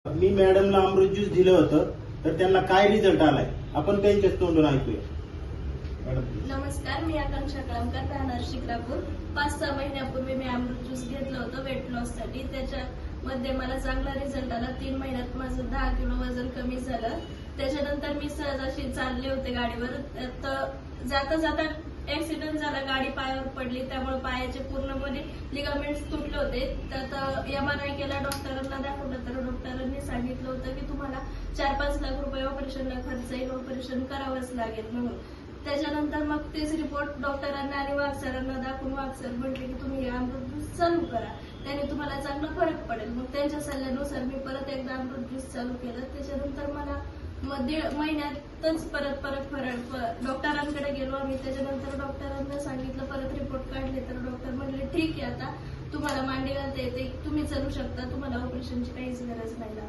मी मॅडमला अमृत ज्यूस दिलं होतं तर त्यांना काय रिझल्ट आलाय आपण त्यांच्याच तोंडून ऐकूया. नमस्कार, मी आकांक्षा कळमकर, राहणार शिक्रापूर. 5-6 महिन्यापूर्वी मी अमृत ज्यूस घेतलं होतं वेट लॉस साठी. त्याच्यामध्ये मला चांगला रिझल्ट आला. 3 महिन्यात माझं 10 किलो वजन कमी झालं. त्याच्यानंतर मी सहज अशी चालले होते गाडीवर, तर जाता जाता ऍक्सिडेंट झाला, गाडी पायावर पडली. त्यामुळे पायाचे पूर्णपणे लिगामेंट्स तुटले होते. त्यात MRI केला, डॉक्टरांना दाखवलं तर डॉक्टरांनी सांगितलं होतं की तुम्हाला 4-5 लाख रुपये ऑपरेशनला खर्च येईल, ऑपरेशन करावंच लागेल म्हणून. त्याच्यानंतर मग तेच रिपोर्ट डॉक्टरांना आणि वाघ सरांना दाखवून वाघ सर म्हटले की तुम्ही हे अमृत ज्यूस चालू करा, त्याने तुम्हाला चांगला फरक पडेल. मग त्यांच्या सल्ल्यानुसार मी परत एकदा अमृत ज्यूस चालू केलं. त्याच्यानंतर मला 1.5 महिन्यातच परत फरक, डॉक्टरांकडे गेलो आम्ही. त्याच्यानंतर डॉक्टरांना सांगितलं, परत रिपोर्ट काढले तर डॉक्टर म्हणले ठीक आहे, आता तुम्हाला मांडी घालता येते, तुम्ही चालू शकता, तुम्हाला ऑपरेशनची काहीच गरज नाही.